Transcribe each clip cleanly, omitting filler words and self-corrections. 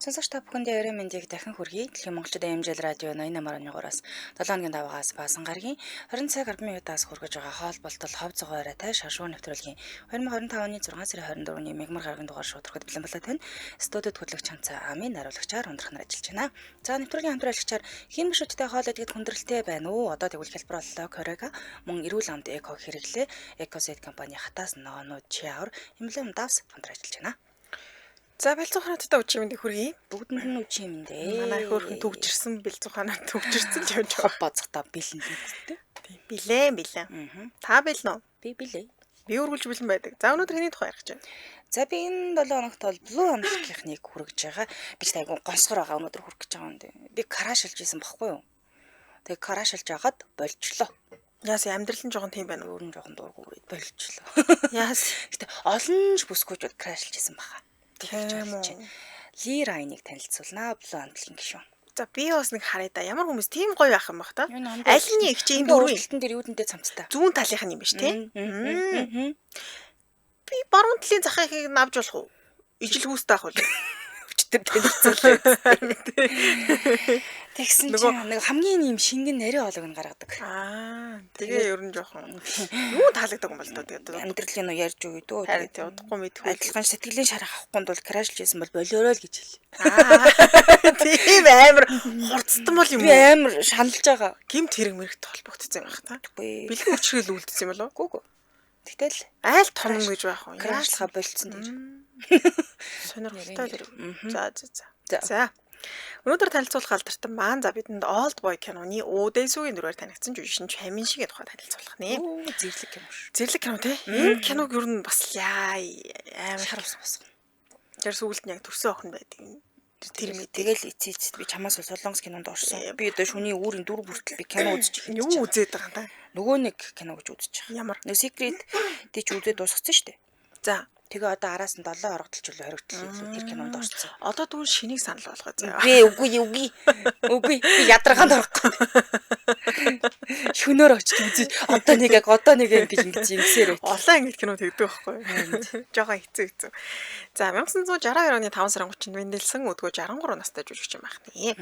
Сонсогч та бүхэндээ орой мэндийг дахин хүргэе. Дэлхийн Монголчууд амжилт радио 88.3-аас 7 хоногийн даваагаас баасан гарагийн 20 цаг 10 минутаас хүргэж байгаа хоолболтол хов зогооройтой шашуу нэвтрүүлгийн 2025 оны 6 сарын 24-ний мегмар гарагийн дугаар шуудрахад бэлэн болоод байна. Студид хөтлөгч Цанцаа Амийн наруулагчаар ундрахнаар ажиллаж байна. За нэвтрүүлгийн хамтраалагчаар хин мөшөдтэй хоол идэхэд хүндрэлтэй байна уу? Одоо тэгвэл хэлбэр боллоо. Корега мөн эрүүл амд эко хэрэглээ. Экосет компани хатаас ногоонууд чиавар эмблем давс хамтран ажиллаж байна. За бэлцүүханаттай үчи мэндийг хүргэе. Бүгдэнд нь үчи юм дээ. Манай хөөрхөн төгжирсэн бэлцүүханат төгжирсэн л явж хов бацхтаа бэлэн лээ. Тийм билээ. Та бэлнэ үү? Би билээ. Би үргэлж бэлэн байдаг. За өнөөдөр хэний тухай ярих гэж байна? За би энэ 7 хоногт бол Blue Amlink-ийнхнийг хүргэж байгаа. Би ч айгу гонсгор байгаа өнөөдөр хүргэж байгаа юм дээ. Би карашилж исэн баггүй юу? Тэгээ карашилж агаад болжлоо. Яас амьдрал нь жоохон тийм байна уу? Өөр нь жоохон дургу үрээд болжлоо. Яас гэтээ олон ч бүсгүйчүүд крашилж исэн баха. Тийм үү. Лира айныг танилцуулнаа Blue Amlink шүү. За би бас нэг харъя да. Ямар хүмүүс тийм гоё байх юм бах та. Аль нь ихч энэ дөрвөн өрөлтөн дээр юудэнтэй цамцтай. Зүүн талынх нь юм биш тий? Би баруун талын захыг навж болох уу? Ижил хүүстэй ах уу? Өчтөр танилцуулаа. Тэгсэн чинь нэг хамгийн юм шингэн нарийн хоолойг нь гаргадаг. Тэгээ ер нь жоохон юу таалагддаг юм бол тоо тэгээд амьдралын нь ярьж өгөө дөө. Харин тий удахгүй мэдгүй. Адилхан сэтгэлийн шарах авахгүй бол крашлж байсан бол болоорой л гэж хэлээ. Тийм амар хурцсан бол юм уу? Би амар шаналж байгаа. Гимт хэрэг мэрэгт холбогдсон юм байх та. Бэлэн хүчрэл үлдсэн юм болов? Гүг. Тэгтэл айл том гэж байх уу? Крашлахаа болцсон дээр. Сонирхолтой зэрэг. За. Өнөөдөр танилцуулах алдартай маань за бидэнд Old Boy киноны Үдэсүүгийн дөрөөр танигдсан жүжигчин Чамин шигээ тухай танилцуулах нэ. Зэрлэг кино шүү. Зэрлэг кино тий. Энэ киног ер нь бас амар харамсах басна. Тэр сүүлд нь яг төрсөн охин байдаг юм. Тэр мэд тэгэл эцээцэд би чамаас солонгос кинонд орсон. Би одоо шүний үүрийн 4 бүртэл би кино үзэж байна. Юу үзээд байгаа юм та? Нөгөө нэг кино гэж үзэж байгаа. Ямар? Нэг Secret тийч үзээд дуусгацсан шүү дээ. За. Тэгээ одоо араас нь 7 орогдолчлоо хоригдлоо тэр кинонд орсон. Одоо тэгвэл шинийг санал болгоо заа. Үгүй. Би ядаргаанд орохгүй. Шөнөөр очиж үзэж одоо нэг ингэж ингэсээр байт. Олон ангид кино тэгдэг байхгүй. Жохоо хэцүү. За 1962 оны 5 сарын 30-нд Вендэлсэн өдгөө 63 настай жүжигчин байх нэ.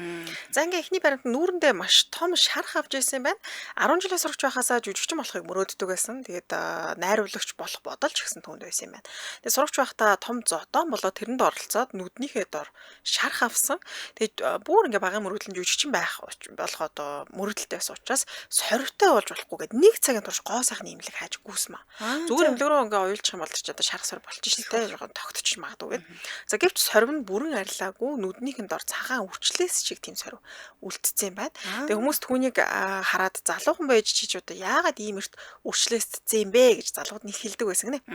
За ингээ эхний баримт нүүрэндээ маш том шарх авч ирсэн байна. 10 жилээс сурч байхасаа жүжигчин болохыг мөрөөддөг байсан. Тэгээд найруулагч болох бодолч гэсэн түүнд байсан юм байна. Тэгээд сурагч байхдаа том зотон болоод тэрэнд оролцоод нүднийхээ дор шарх авсан. Тэгээд бүр ингээ багын мөрөөдлөн жүжигчин байх болох одоо мөрөөдөлтэй байсан учраас сорвтой болж болохгүй гэд нэг цагийн турш гоо сайхны имлэг хайж гүйсмэ. Зүгээр имлэг рүү ингээ уйлчих юм бол ч одоо шарх сор болчих шүү дээ. Жохоо тогтчих магадгүй гэд. За гэвч сорив нь бүрэн арилаагүй нүднийхэн дор цагаан үрчлээс шиг тийм сорив үлдсэн юм байна. Тэгээд хүмүүс түүнийг хараад залуухан байж чиж одоо яагаад ийм эрт үрчлээсцсэн юм бэ гэж залууд нь хэлдэг байсан гинэ.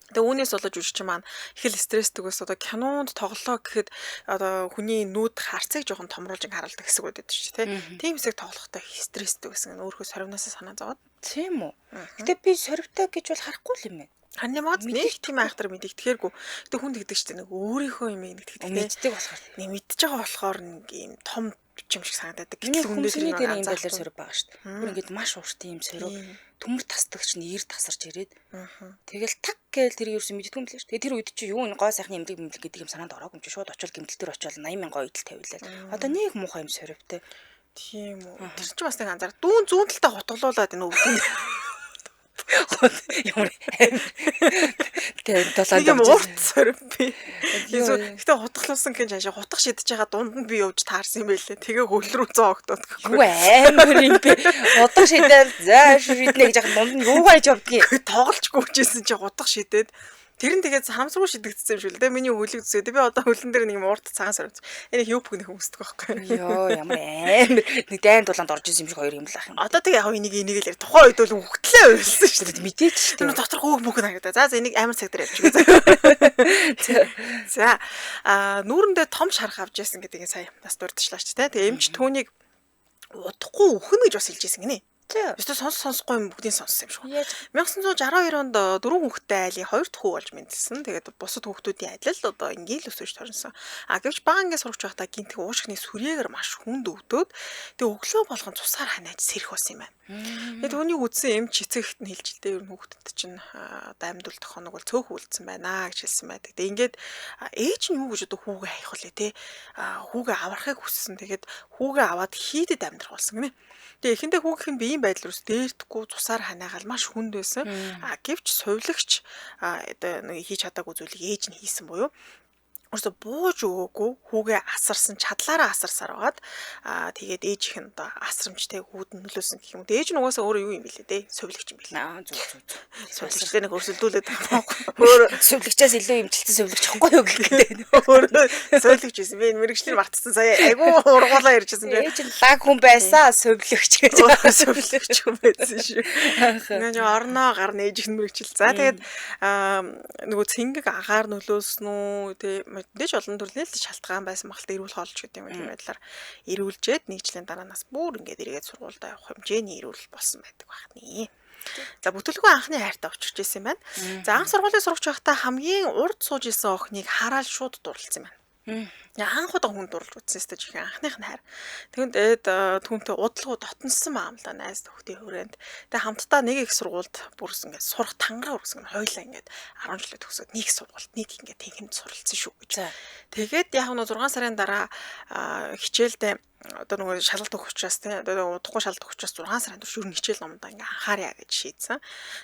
Тэгээ үүнээс болоод жүжигчин маань их л стресстэй ус одоо кинонд тоглолоо гэхэд одоо хүний нүд харцыг жоохон томруулж харуулдаг хэсэг байдаг шүү дээ. Тийм хэсэг тоглохдоо стресстэй байсан. Өөрөөхөө сорвноос санаа зовоод. Тийм үү. Гэтэ би сорвтой гэж бол харахгүй л юм байна. Хань мод нэг тийм айхтар мэдэгдэхэргүй. Гэтэ хүн тэгдэг ч нэг өөрийнхөө юм нэгтгэдэг. Мэддэг болохоор. Нэг мэдж байгаа болохоор нэг юм том юм шиг санагдаад. Гэтэл хүмүүсний дээр юм байлаар сорив байгаа шүү дээ. Бүр ингээд маш ууртай юм сорив. Төмөр тасдагч нь ир тасарч ирээд. Тэгэл так гээл тэр ерөөсөө мэддэггүй юм лээ шүү. Тэгээ тэр үед чи юу н гой сайхны эмнэлэг гэдэг юм санаанд ороогүй юм чи шууд очил гэмтэл дээр очил 80,000 гой идэл тавилаа. Одоо нэг муухай юм соривтэй. Тийм үү. Тэр чи бас нэг анзаар дүүн зүүн талтаа хутгалуулаад энэ өвдөн. Ямар тэгээд долоод юм урт сорив би. Гэтэ хутгалуулсан гэж хашаа хутгах шидэж байгаа дунд нь би явж таарсан юм байлээ. Тэгээ хөл рүү 100 октод. Юу амар юм бэ? Хутгах шидэл заа шиднэ гэж яхад дунд нь юу гайж явдгийг. Тоглож гүйжсэн чи хутгах шидэд тэр нь тэгээд хамсруу шидэгдсэн юм шүү л дээ. Миний хөлөг зүсээд би одоо хөлн дээр нэг юм урт цагаан сорив. Энийг юу бүхнэх хүмүүстдэг байхгүй. Йоо ямар амар нэг дайн дулаанд орж исэн юм шиг хоёр юм л ах юм. Одоо тэг яг энийг л ярь тухайн үед бол хөвгтлээ байсан шүү дээ. Мэдээч шүү дээ. Дотор хөөх мөхөд харагдаа. За энийг амар цаг дээр явчих. За нүүрэндээ том шарх авч яасан гэдгийг сая бас дурдчихлаа ч тийм. Тэгээ эмч түүнийг удахгүй үхэн гэж бас хэлж ирсэн гинэ. Өстө сонсохгүй юм бүгдийг сонссон юм шиг. Яаж 1962 онд 4 хүүхэдтэй айлын 2 дахь хүү болж мэдсэн. Тэгээд бусад хүүхдүүдийн адил л одоо ингээл өсөж торнсон. Гэвч бага ангийн сурагч байхдаа гинтг уушгины сүрээгээр маш хүнд өвдөд. Тэгээд өглөө болгон цусаар ханааж сэрэх болсон юм байна. Тэгээд түүнийг үзсэн эм чицэгт нь хэлж илдээ ер нь хүүхдэд чинь одоо амьд үлдэх хоног бол цөөх үлдсэн байна гэж хэлсэн байдаг. Тэгээд ингээд ээж нь юу гэж одоо хүүгээ хаях вүлээ те. Хүүгээ аврахыг хүссэн. Тэгээд хүүгээ аваад хийдэд амьдрах болсон гинэ. Тэгээ эхэндээ хүүгийнх нь биеийн байдал руу дээрдэхгүй цусаар ханаагаал маш хүнд байсан. Гэвч сувилагч одоо нэг хийж чадаагүй зүйлийг ээж нь хийсэн буюу өөрсө бууж өгөөгүй хүүгээ асарсан чадлаараа асарсаар байгаад тэгээд ээжийнх нь одоо асрамжтай хүүд нь нөлөөсөн гэх юм. Ээж нь угаасаа өөрөө юу юм бэлээ те сувилагч юм бэлээ. Зүг. Сувилагчтай нэг өрсөлдүүлээд байгаа юм. Өөр сувилагчаас илүү имжилтэн сувилагч хгүй юу гэхтэй. Өөрөө сувилагч байсан. Би мэрэгчлэр мартсан сая айгүй ургуулаа ярьжсэн чинь. Ээж нь лаг хүн байсан сувилагч гэж. Сувилагч хүн байсан шүү. Нэг орноо гарна ээжийнх нь мэрэгчил. За тэгээд нөгөө цэнгэг агаар нөлөөсөн үү те мэдээж олон төрлийн шалтгаан байсан багтаа эрүүл хоолч гэдэг юм тийм байдлаар эрүүлжээд нэг жилийн дараанаас бүр ингээд эргээд сургуультай явах хэмжээний эрүүл болсон байдаг байна. За бүтэлгүй анхны хайртаа очирч ирсэн юм байна. За анх сургуулийн сурагч байхдаа хамгийн урд сууж исэн охиныг хараад шууд дурлцсан юм байна. Анх удаа хүн дурлж үзсэн сте чихэн анхных нь хайр. Тэгвэл түүнтэй удалгүй дотноссон маам л да найз төхтийн хүрээнд. Тэгээ хамтдаа нэг их сургуульд бүрс ингээд сурах тангаа үргэсэн хойлоо ингээд 10 жилээ төгсөөд нэг сургуульд нэг ингээд тэнхимд суралцсан шүү гэж. Тэгээд яг нь 6 сарын дараа хичээлдээ одоо нөгөө шалгалт өгөх учраас тий одоо удахгүй шалгалт өгөх учраас 6 сарын турш ер нь хичээл номдоо ингээ анхаарья гэж шийдсэн.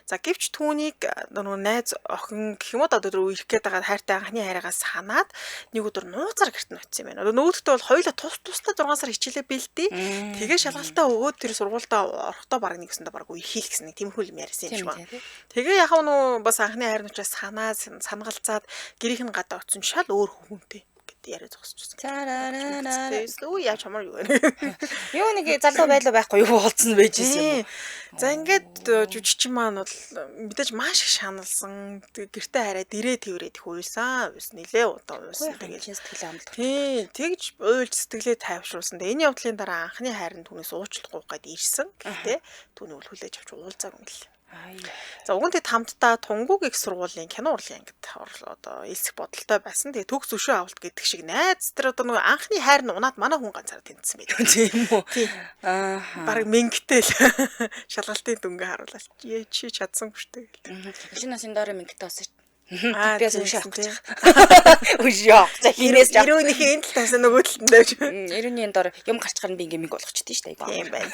За гэвч түүнийг нөгөө найз охин гэх юм уу одоо ирэх гээд байгаа хайртай анхны хайраагаас санаад нэг өдөр нууцаар гэрт нь очив юм байна. Одоо нөгөөдөлтөө бол хоёулаа тусдаа 6 сар хичээлээ бэлдээ. Тэгээ шалгалтаа өгөөд тэр сургуультаа орохдоо баг нэгсэндээ баг ирэхийл гэсэн нэг тиймэрхүү юм ярьсан юм шиг байна. Тэгээ яг нөгөө бас анхны хайр нь учраас санагалцаад гэрийнх нь гадаа очсон шал өөр хүнтэй яриа зогсчихсон. Өө яа чамаар юу вэ? Юу нэг залуу байлаа байхгүй юу болцсон байж ирсэн юм. За ингээд жүжигчин маань бол мэдээж маш их шаналсан. Гэртээ хараад дэрээ тэрээд их уйсан. Нилээ удаа уйсан. Тэгээд сэтгэлээ амлах. Тий, тэгж уйлж сэтгэлээ тайвшруулсан. Энэ явдлын дараа анхны хайр нь түүнээс уучлахгүй гээд ирсэн. Гэтэ түүний үл хүлээж авч уулзаагүй юм лээ. За уг нь тэд хамтдаа Тунгуг их сургуулийн кино урлагийн ангид одоо элсэх бодолтой байсан. Тэгээ төгс өшөө авалт гэдэг шиг найз тэр одоо нөгөө анхны хайр нь унаад манай хүн ганцаараа тэнцсэн байдаг. Тийм үү. Бараг мэнгтэй л шалгалтын дүнгээ харуулаад чи чадсан хүчтэй гэл. Шинэ насын доор мэнгтэй болсон. Бяс өшөө авах гэж. Өшөө. За хинээс 90-ийн энэ тал тавсан нөгөө талд нь дэж. 90-ийн доор юм гарч гарна би ингээ мэнг болгочтой шүү дээ. Тийм байна.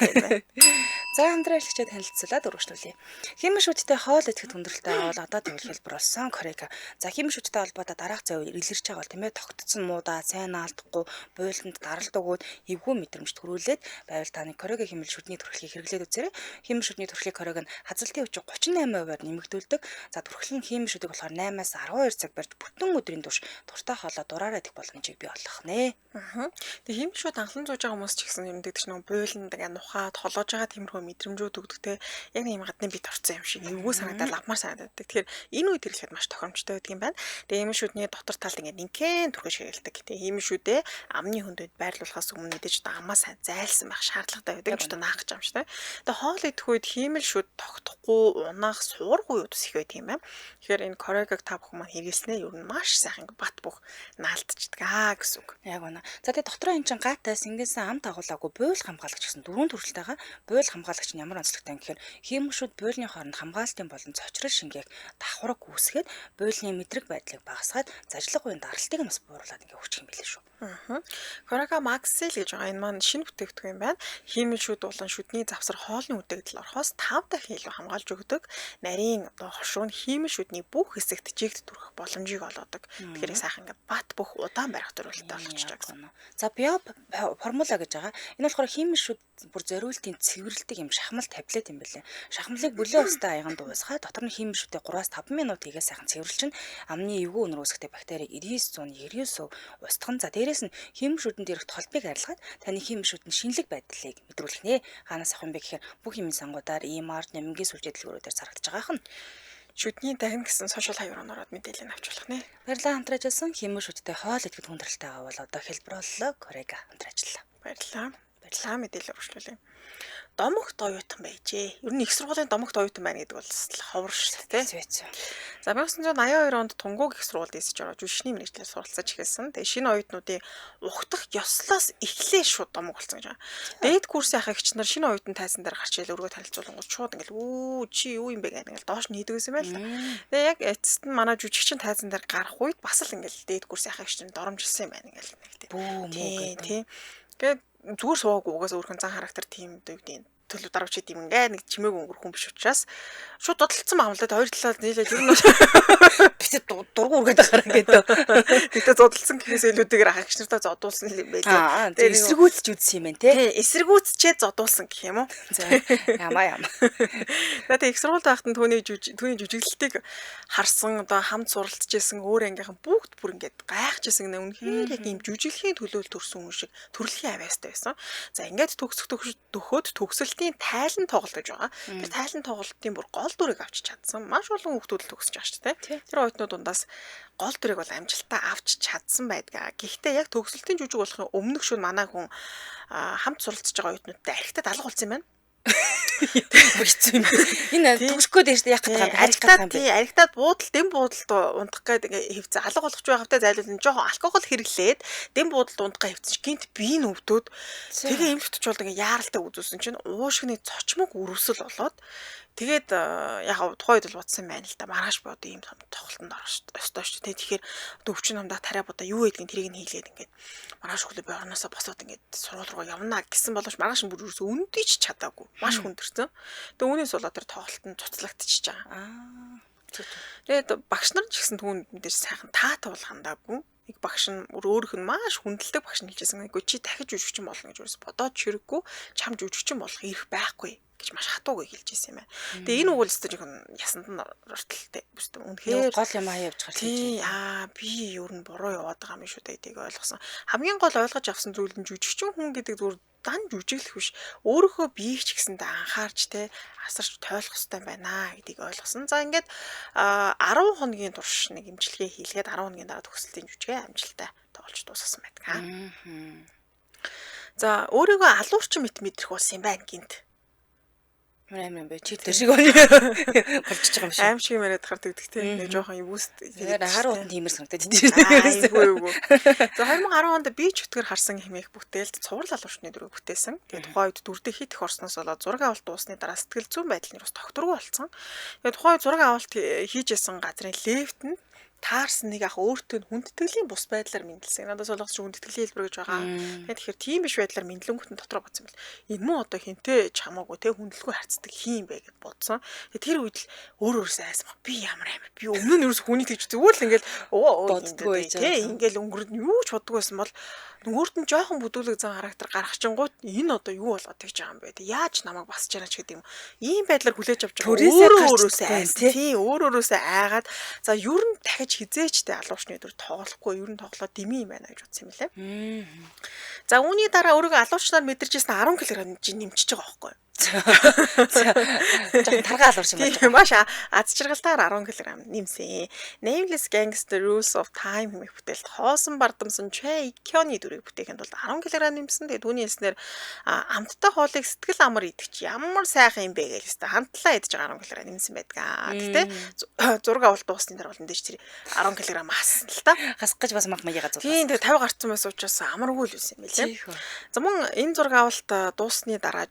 За хамтраалагчид танилцуулаад өргөжлүүлье. Химийн шүттэй хоол идэхэд хүндрэлтэй бол одоо тэгвэл хэлбэр болсон Корейка. За химийн шүттэй холбоотой дараах зав илэрч байгаа бол тийм ээ тогтцсон муудаа сайн наалдахгүй буйланд даралт өгөөд эвгүй мэдрэмж төрүүлээд байвал таны Корейга химийн шүтний төрөлхийг хэрэглээд үзээрэй. Химийн шүтний төрөлхийг Корейг нь хазалтын хүчийг 38%-аар нэмэгдүүлдэг. За төрөлхийн химийн шүтийг болохоор 8-аас 12 цаг барьж бүтэн өдрийн турш туртай хоолоо дураараа идэх боломжийг бий болгох нэ. Тэгээ химийн шүт анхлан зууж байгаа хүмүүс ч гэсэн юм дэгч нэг буйланд ингээ нухаад холоож байгаа тиймэрхүү мэдрэмжүүд өгдөгтэй яг нэг юм гадны бит орцсон юм шиг эвгүй санагдаад ламмар санагдаад. Тэгэхээр энэ үед хэрэглэхэд маш тохиромжтой байдаг юм байна. Тэгээ химийн шүтний дотор талд ингээ нинхэн түрхэж хэрэгэлдэг. Тэгээ химийн шүдээ амны хөндөд байрлуулахаас өмнө мэдээж одоо амаа сайн зайлсан байх шаардлагатай байдаг. Ч одоо наах гэж юм шүү дээ. Тэгээ хоол идэх үед химийн шүд тогтохгүй унаах суургүй удас их байдаг юм байна. Тэгэхээр энэ Корейгаг та бүхэн маань хэрэглэснээр ер нь маш сайхан бат бөх наалдчихдаг гэсэн үг. Яг үнэ. За тэгээ дотроо эн чин гаатай сингэнсэн ам тагуулаагүй буйл хамгаалагч гэсэн дөрвөн төрөлтэйгээ буйл хамгаалагч нь ямар онцлогтой юм гэхээр химийн шүд буйлны хооронд хамгаалтын болон цочрол шингээг давхраг үүсгээд буйлны мэдрэг байдлыг багасгаад зажлах үеийн даралтыг нь бас бууруулад ингээ өгчих юм билээ шүү. Корейга Максел гэж байгаа энэ маань шинэ бүтээгдэхүүн юм байна. Химийн шүд болон шүдний завсар хоолны үдэгдэл орохоос 5 дахин илүү хамгаалж өгдөг. Нарийн одоо хошуу нь химийн шүдний бүх хэсэгт жигт түрэх боломжийг олгодог. Тэгэхээр сайхан ингээ бат бөх удаан барих төрөлтэй болгочихж байгаа. За био формула гэж байгаа. Энэ болохоор химийн шүд бүр зориултын цэвэрлдэг юм шахмал таблет юм билээ. Шахмалыг бүлээн устай аяганд уусгаад дотор нь химийн шүдээ 3-5 минут хийгээ сайхан цэвэрлж амны эвгүй өнөр үүсгэдэг бактерийг 99.99% устгах. За дээрээс нь химийн шүдэнд ирэх толбыг арилгаад таны химийн шүдэнд шинэлэг байдлыг мэдрүүлэх нэ. Хаанаас авах юм бэ гэхээр бүх химийн сангуудаар EMR нэмгийн сүлжээ дэлгүүрүүдээр зарагдаж байгаа юм. Шүдний дахин гэсэн сошиал хаврын ороод мэдээлэл авч болох нэ. Баярлалаа хамтран ажилласан химийн шүдтэй хоол идэхэд хүндрэлтэй авал одоо хэлбэр боллоо Корейга хамтран ажиллаа. Баярлалаа. байдлаа. За мэдээлэл өргөжлүүлээ. Домогт оюутан байжээ. Ер нь их сургуулийн домогт оюутан байна гэдэг бол ховор шүү дээ. Сэвэцүү. За 1982 онд Тунгуг их сургуульд эсэж ороод жүжигчний мэргэжлээр суралцаж эхэлсэн. Тэгээ шинэ оюутнуудын ухтах ёслоос эхлээ шууд домог болсон гэж байна. Дээд курсын ах эгч нар шинэ оюутан тайзан дээр гарч ийл өргөө танилцуулангууд шууд ингээл өө чи юу юм бэ гэх ингээл доош нь хийдгээс юм байл та. Тэгээ яг эцэст нь манай жүжигчин тайзан дээр гарах үед бас л ингээл дээд курсын ах эгч нар доромжилсан юм байна ингээл нэг тийм. Бүү мүү гэдэг. Тийм. Тэгээд зүгээр суугаагүй угаас өөрхөн зан характер тийм дэгдийн төлөв даравч идэм ингээ нэг чимээг өнгөр хүн биш учраас шууд додолцсон маамлаад хоёр талаас нийлээд ер нь бисээ дургу үргээд гараа гэдэг. тэгтээ зодолцсон гэхээс илүүтэйгээр ах эгч нартаа зодуулсан юм байлээ. Тэгээ эсэргүүцэж үзсэн юм байна те. Тий, эсэргүүцчээ зодуулсан гэх юм уу? За ямаа. Тэгээ их сургуульд байхад түүний жүжиглэлтийг харсан одоо хамт суралцж исэн өөр ангийнхан бүгд бүр ингээд гайхажсэн гэнэ үнэхээр яг юм жүжиглэхийн төлөөлөл төрсөн хүн шиг төрөлхийн авьяастай байсан. За ингээд төгөөд төгсөлтийн тайлан тоглолт гэж байгаа. Тэр тайлан тоглолтын бүр гол дүрийг авчиж чадсан. Маш олон хүмүүс л төгсөж байгаа шүү дээ. Тэр оюутнууд дундаас гол дүрийг бол амжилттай авч чадсан байдгаа. Гэхдээ яг төгсөлтийн жүжиг болохын өмнөх шөнө манай хүн хамт суралцж байгаа оюутнуудтай архитад алга болсон юм байна. Хэцүү юм. Энэ төгсөхгүй дээрс яах гэдэг юм бэ? Архитад буудал дэм буудалд унтах гээд ингээ хөвцө алга болгож байгаавтаа зайлуулна жоохон алкогол хэрэглээд дэм буудалд унтгаа хөвцөж гинт бие нь өвдөд тэгээ эмхтч болд ингээ яаралтай үзүүлсэн чинь уушгины цочмог үрвсэл болоод тэгээд яг тухайд бол бодсон байна л да. Маргааш бод ийм тоглолтонд орох ёстой шүү дээ. Тэгэхээр өвчин хамдаа тариа бодоо юу гэдгийг тэрийг нь хийлгээд ингээд маргааш өглөө би орноосоо босоод ингээд сургууль руу явна гэсэн боловч маргааш бүр юусэн үндийч чадаагүй. Маш хүндэрсэн. Тэгээ үүнээс болоод тэр тоглолтод цуцлагдчихж байгаа. Тэгээд багш нар ч гэсэн түүнд мэдээж сайхан таатай бол хандаагүй. Нэг багш нь өөрөх нь маш хүндэлдэг багш нь хэлжсэн. Үгүй чи дахиж жүжигчин болно гэж юус бодоод чирэггүй чам жүжигчин болох ирэх байхгүй гэж маш хатуугүй хэлж ирсэн юм байна. Тэгээ энэ үгэл өстөж ясанд нь ортолтой. Үнэхээр гол юм аа явж гарч тий би ер нь буруу яваад байгаа юм шүү дээ гэдгийг ойлгосон. Хамгийн гол ойлгож авсан зүйл нь жүжигчин хүн гэдэг зүгээр дан жүжиглэх биш. Өөрийнхөө биеийг ч гэсэндээ анхаарч те асарч тойлох хэрэгтэй байна гэдгийг ойлгосон. За ингээд 10 хоногийн турш нэг имчилгээ хийлгээд 10 хоногийн дараа төгсөлтийн жүжигээ амжилттай тоглож дуусгасан байдаг. За өөрийгөө алуурчин мэдрэх болсон юм байна гинт. Амар бэ. Чи тэр шиг болж байгаа юм шиг. Аим шиг яриад хар тэгдэг те. Нэг жоохон юуст. Тэгээд харууд нь тиймэр санагдаад идэв. Үгүй. За 2010 онд би ч өтгөр харсан хэмээх бүтээлд цуврал алуурчны дүрийг бүтээсэн. Тэгээд тухайн үед дүрдээ хит их орсноос болоод зураг авалт дуусны дараа сэтгэл зүйн байдал нь бас тогтворгүй болсон. Тэгээд тухайн үед зураг авалт хийж исэн газрын лефт нь таарсан нэг ах өөртөө хүндэтгэлийн бус байдлаар мэдлсэн. Надаас болгоч хүндэтгэлийн хэлбэр гэж байгаа. Тэгэхээр тийм биш байдлаар мэдлэнгүүт нь дотроо бодсон бэл. Энэ муу одоо хинтээ чамаагүй те хүндлэгүй харцдаг хин бэ гэд бодсон. Тэр үед л өөрөөсөө айсан. Би ямар амар. Би өмнө нь ерөөс хүний тэгж зүгээр л ингээл боддгоо те ингээл өнгөрөд юу ч боддгоо байсан бол нөгөөрт нь жоохон бүдүүлэг зан характер гаргахчингууд энэ одоо юу болоод тэгж байгаа юм бэ? Яаж намайг басж яана ч гэдэг юм. Ийм байдлаар хүлээж авч байгаа. Өөрөөсөө айсан. Тий өөрөөсөө айгаад за ер нь дахиж хизээчтэй алуурчны өдөр тоглохгүй ер нь тоглоод дими юм байна гэж бодсон юм лээ. За үүний дараа өөрийгөө алуурчнаар мэдэрчсэн 10 кг нэмчихэж байгаа байхгүй юу? Жоо таргаа алуурч юм байна. Маш аз жаргалтаар 10 кг нэмсэн. Nameless Gangster Rules of Time хэмээх бүтээлд хоосон бардамсан Choi Ikyon-ы дүрийг бүтээхэд бол 10 кг нэмсэн. Тэгээд түүний хэлснээр амттай хоолыг сэтгэл амар идэх чи ямар сайхан юм бэ гэж хамтлаа идэж байгаа 10 кг нэмсэн байдаг. Гэтэ зураг авалт дуусны дараа бол мэдээж тэр 10 кг хассан л та. Хасах гэж бас мах маяга зулсан. Тийм тэгээд 50 гарцсан байсан учраас амаргүй л байсан юм билээ. За мөн энэ зураг авалт дуусны дараа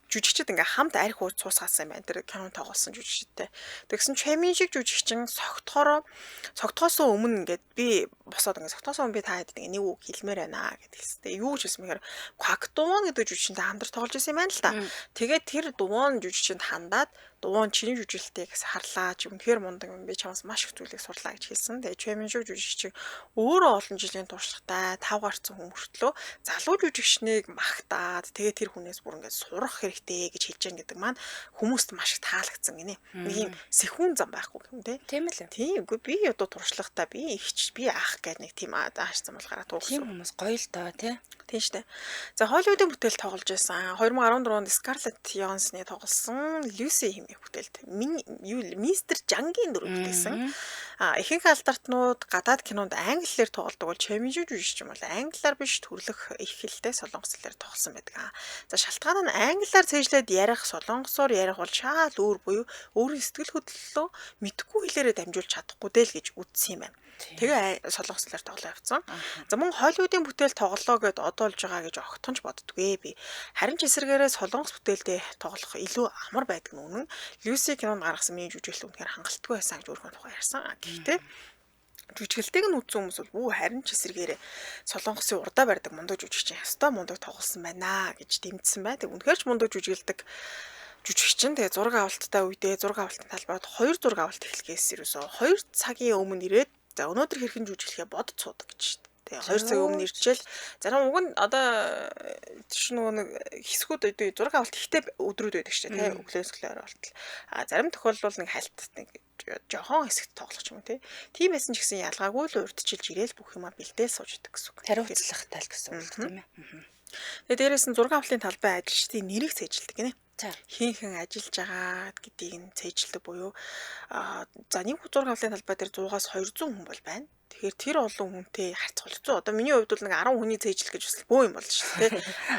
жүжигчд ингээ хамт арх уур цуусгаасан юм байна. Тэр кино тоглосон жүжигчтэй. Тэгсэн Чэмин шиг жүжигчин согтохоос өмнө ингээд би босоод ингээ согтохоос өмнө би та хэд нэг үг хэлмээр байна гэдэг. Юу ч хэлсэн мэхээр Quack-Duwon гэдэг жүжигчтэй хамтар тоглож байсан юм байна л та. Тэгээд тэр Duwon жүжигчинд хандаад Дуун чиний жүжиглэлтийг харлаа чи үнэхээр мундаг юм би чамаас маш их зүйлийг сурлаа гэж хэлсэн. Тэгээ Чэмин шиг жүжигч өөрөө олон жилийн туршлагатай 5 гарцсан хүн мөртлөө залуу жүжигчнийг магтаад тэгээ тэр хүнээс бүр ингээд сурах хэрэгтэй гэж хэлж байгаа гэдэг маань хүмүүст маш их таалагдсан гинэ. Нэг юм сэхүүн зам байхгүй юм те. Тийм ээ. Тийм үгүй би одоо туршлагатай би ихч би ах гэдэг нэг тийм аашсан болохоор туухсан. Тийм хүмүүс гоё л доо тий. Тийм штэ. За Холливуудын бүтээл тоглож байсан. 2014 онд Scarlett Johansson-ы тоглосон Lucy хэмээх бүтээлд Мистер Жангийн дүр бүтээсэн. Ихэнх алдартнууд гадаад кинонд англиар тоглодог бол чимжиж үжиж юм бол англиар биш төрлөх их хэлтэй солонгос хэлээр тоглосон байдаг. За шалтгаан нь англиар цээжлээд ярих, солонгосоор ярих бол шал өөр буюу өөрийн сэтгэл хөдлөлөө мэдгүй хэлээрээ дамжуулж чадахгүй дээ л гэж үзсэн юм байна. Тэгээ солонгос хэлээр тоглоо явцсан. За мөн Холливуудын бүтээл тоглоо гэд одоолж байгаа гэж огтонч боддггүй би. Харин ч эсэргээрээ солонгос бүтээлдээ тоглох илүү амар байдаг нь үнэн. Люси кинонд гаргасан миний жүжиглэл үнэхээр хангалтгүй байсан гэж өөрийнхөө тухай ярьсан. Гэхдээ жүжиглэлтийг нь үзсэн хүмүүс бол харин ч эсэргээрээ солонгосын урдаа барьдаг мундаг жүжигчин ястай мундаг тоглосон байна гэж дэмжсэн байдаг. Үнэхээр ч мундаг жүжиглдэг жүжигчин тэгээ зураг авалттай үедээ зураг авалтын талбайд 2 зураг авалт эхлэхээс ерөөсөө 2 цагийн өмнө ирээд за өнөөдөр хэрхэн жүжиглэхээ бодож суудаг гэж. Тэгээ 2 цагийн өмнө ирчээл зарим уг нь одоо тийш нөгөө нэг хэсгүүд одоо зураг авалт ихтэй өдрүүд байдаг шүү дээ. Өглөөсгөлөөр болтол. Зарим тохиолдол нэг хальт нэг жохон хэсэгт тоглох юм тий. Тийм байсан ч гэсэн ялгаагүй л урдчилж ирээл бүх юмаа бэлдээл сууж идэг гэсэн үг. Хариуцлагатай л гэсэн үг тийм ээ. Тэгээ дээрээс нь зураг авалтын талбай ажилчдын нэрийг цээжилдэг гинэ. За Хин ажиллаж байгаа гэдгийг нь цээжилдэг буюу за нэг зураг авалтын талбай дээр 100-аас 200 хүн бол байна. Тэгэхээр тэр олон хүнтэй харьцах хэцүү. Одоо миний хувьд бол нэг 10 хүний цээжлэх гэж бас бөө юм болж шүү дээ.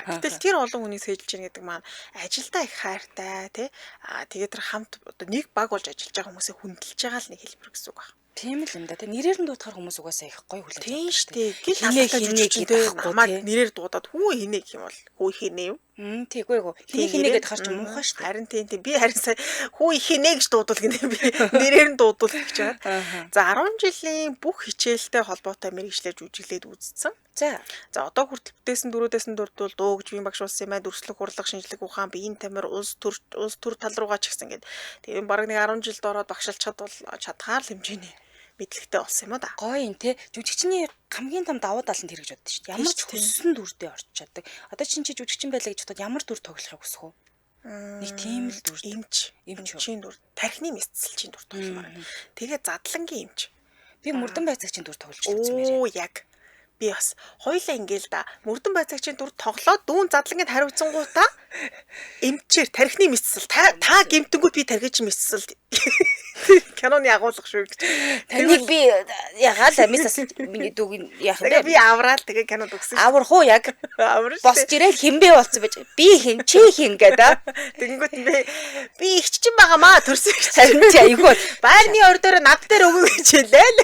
Гэтэл тэр олон хүний цээжилж байгаа гэдэг маань ажилдаа их хайртай тий. Тэгээд тэр хамт одоо нэг баг болж ажиллаж байгаа хүмүүсээ хүндэлж байгаа л нэг хэлбэр гэсэн үг байна. тийм л юм да. Тэ нэрээр нь дуудахаар хүмүүс угаасаа их гоё хүлээж Тийм штэ. Гэл хинээ талтай хинээ жүжигчин гэдэг дээ. Намайг нэрээр дуудаад хүү хинээ гэх юм бол хүү хинээ юу? Тийгүй гоо. Хинээ гэдэг хар ч муухай шүү дээ. Харин тийм би харин сая хүү хинээ гэж дуудвал гинэ би нэрээр нь дуудвал гэж байгаа. За 10 жилийн бүх хичээлтэй холбоотой мэргэжлэр жүжиглээд үзсэн. За Одоо хүртэл бүтээсэн дөрүүдээс нь дурдвал дуу гэж бие багшуулсан юм байна. Дүрслэх, урлаг, шинжлэх ухаан, биеийн тамир, улс төр тал руугаа ч гэсэн гээд. Тэгээд баг нэг 10 жилд ороод багшилчаад бол чадхаар л хэмжээний мэдлэгтэй болсон юм да. гоё юм те. Жүжигчний хамгийн том давуу тал нь тэр гэж боддоо шүү дээ. Ямар ч хүссэн дүрдээ орч чаддаг. Одоо чинь чи жүжигчин байлаа гэж бодоод ямар дүр тоглохыг хүсэх үү? Нэг тийм л дүр. Эмчийн дүр, тархины мэдсэлчийн дүр тогломоор. Тэгээ задлангийн эмч. Би мөрдөн байцаагчийн дүр тоглож үзсэн мээрээ. Яг би бас хоёлаа ингээл да мөрдөн байцаагчийн дүр тоглоод дүүн задлангид хариуцсангуудаа эмчээр тархины мэдсэл та гэмтэнгүүд би тархиж мэдсэл киноны агуулга шүү гэж. Таныг би ягаал амисаас миний дүүг яах вэ? Би авраад тэгээ кинод өгсөн. Аврах уу яг? Аврах. Босч ирээл хинбэ болсон байж. Би хин чи хин гэдэг. Тэгэнгүүт би их чинь байгаамаа төрсөн гэж. Харин чи айгүй. Байрны ордоор над дээр өгөө гэж хэлээ л.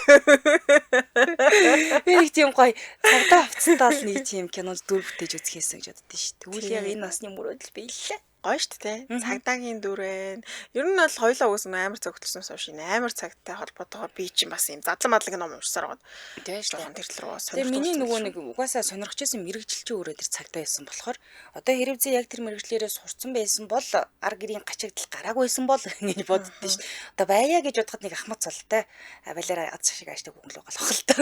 Би тийм гоё цагдаа авцсандаа л нэг тийм кинонд дүр бүтээж үзэхээсэ гэж боддоо шүү. Тэгвэл яг энэ насны мөрөөдөл биелээ. Гоё шүү дээ. Цагдаагийн дүр байна. Ер нь бол хоёлаа угсаа амар цогтлсоос хойш энэ амар цагтай холбоотойгоор би чинь бас юм задлан мадлан ном уншсаар байгаа. Тийм шүү. Тэр рүү Тэгээ миний нөгөө нэг угаасаа сонирхчихсэн мэрэгжилчин өөрөө тэр цагтаа байсан болохоор одоо хэрвээ яг тэр мэрэгчлэрээ сурцсан байсан бол ар гэрийн гачигдал гараагүйсэн бол гэж боддоо шүү. Одоо баяа гэж бодоход нэг ахмад цолтой балераа аз шиг ааштай хүн л байгаа л та.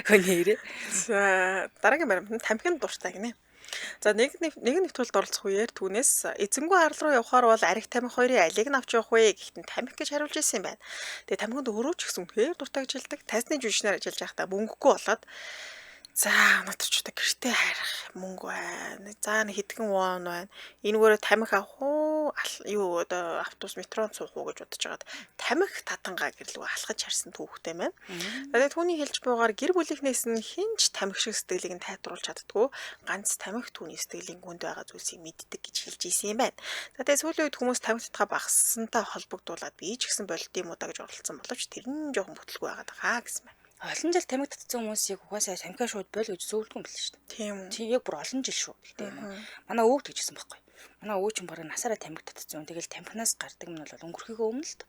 Хөний ирээ. За дараагийн баримтанд тамхин дуртай гинэ. За нэг нэвтрүүлд оролцох үеэр түүнээс эзэнгүй арал руу явхаар бол ариг тамхи хоёрын алийг нь авч явах вэ гэхдээ тамхи гэж хариулж ирсэн юм байна. Тэгээ тамхинд өөрөө ч гэсэн үнэхээр дуртай гэж хэлдэг. Тайсны жүжигчнээр ажиллаж байхдаа мөнгөгүй болоод за натарчудаа гэртээ хайрах мөнгө байна. За нэг хэдхэн вон байна. Энэгээрээ тамхи авах уу? Юу одоо автобус метронд суух уу гэж бодож байгаад тамхи татангаа гэрлүү алхаж харсан түүхтэй байна. Тэгээд түүний хэлж буйгаар гэр бүлийнхнээс нь хинч тамхи шиг сэтгэлийг нь тайлбарлаж чаддгүй ганц тамхи түүний сэтгэлийн гүнд байгаа зүйлсийг мэддэг гэж хэлж ийсэн юм байна. За тэгээд сүүлийн үед хүмүүс тамхи татгаа багассантай холбогдуулаад би ч гэсэн болд юм уу да гэж оролцсон боловч тэр нь жоохон бүтлгүй байгаад байгаа гэсэн байна. Олон жил тамхи татсан хүмүүсийг угаасаа тамхиа шууд бойл гэж зөвлөдгөө юм биш шүү дээ. Тийм. Чи яг бүр олон жил шүү гэдэг юм. Манай өвөг тэгжсэн байхгүй. Манай өвөө ч юм бараг насаараа тамхи татсан. Тэгэл тамхинаас гардаг юм бол өнгөрөхийгөө өмнө л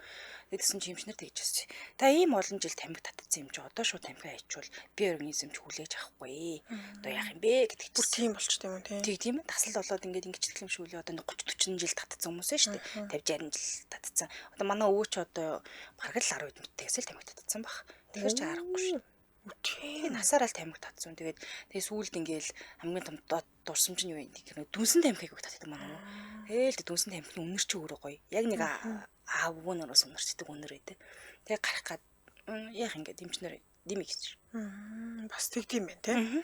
тэгсэн чи эмчнэр тэгжсэн. Та ийм олон жил тамхи татсан юм чи одоо шууд тамхи хайчвал би организм ч хүлээж авахгүй. Одоо яах юм бэ гэдэг Бүр тийм болчтой юм тийм. тийм ээ. Тасал болоод ингээд ингэждэг юм шиг үлээ одоо 30 40 жил татсан хүмүүс ээ шүү дээ. 50 60 жил татсан. Одоо манай өвөө ч одоо бараг л 10 мэдтэйгээс л тамхи татсан баг. Тэгэхээр ч аргагүй шүү. Тийм насаараа л тамхи татсан. Тэгээд сүүлд ингээл хамгийн том дурсамж нь юу юм гэх нэг дүнсэн тамхиг татдаг манай нөө. Тэгээл дүнсэн тамхины үнэр чи өөрөө гоё. Яг нэг аавуунараас үнэрчдэг үнэр байдаг. Тэгээ гарах гад яах ингээд эмчнэр димиг хийчих. Бас тэгдэм байх тийм.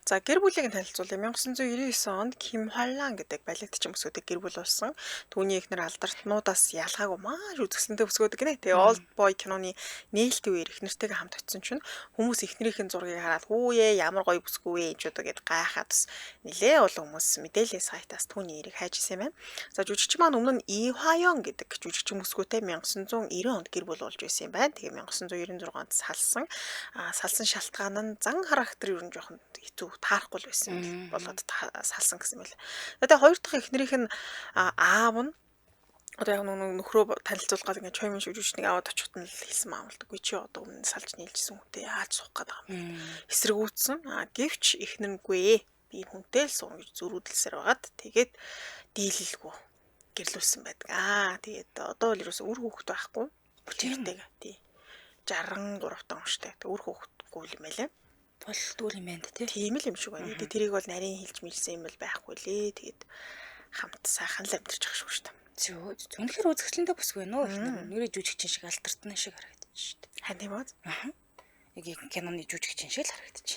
За гэр бүлийг нь танилцуулъя. 1999 онд Ким Хвалан гэдэг балигдчин бүсгүйдэг гэр бүл болсон. Түүний эхнэр алдартнуудаас ялгаагүй маш үзэсгэлэнтэй бүсгүйдэг гинэ. Тэгээ Old Boy киноны нээлтийн үеэр эхнэртэйгээ хамт очисон чинь хүмүүс эхнэрийнхэн зургийг хараад "Хүүе ямар гоё бүсгүй вэ" гэж удаа гайхаад бас нилээ олон хүмүүс мэдээлэл сайтаас түүний нэрийг хайж исэн байна. За жүжигчин маань өмнө нь Lee Hwa-young гэдэг жүжигчин бүсгүйтэй 1990 онд гэр бүл болж байсан юм байна. Тэгээ 1996 онд салсан. Салсан шалтгаан нь зан характер ер нь жоохон хэцүү таарахгүй л байсан болоод салсан гэсэн мэл. Тэгээ хоёр дахь эхнэрийнх нь аав нь одоо яг нөхрөө танилцуулах гэдэг ингээд чоймын шүжигчнийг аваад очихт нь хэлсэн маамалдаггүй чи одоо өмнө салж нийлжсэн хүнтэй яаж суух гэдэг юм. Эсрэгүүцсэн. Гэвч эхнэргүй би хүнтэй л суун гэж зөрүүдэлсээр байгаад тэгээд дийлэлгүй гэрлүүлсэн байдаг. Тэгээд одоо л ерөөсөө үр хүүхэд байхгүй. Бүтээгтэйгээ тий. 63 таон штэ. Үр хүүхэдгүй юм байлаа. Болтгүй юм байна тий. Тийм л юм шиг байна. Тэрийг бол нарийн хэлж мэлсэн юм бол байхгүй лээ. Тэгээд хамт сайхан л амьдарч ах шүү дээ. Үнэхээр үзэсгэлэнтэй бүсгүй нөө нэрээ жүжигчин шиг алтартны шиг харагдаж штэ. Хань юм уу? Яг киноны жүжигчин шиг л харагдаж.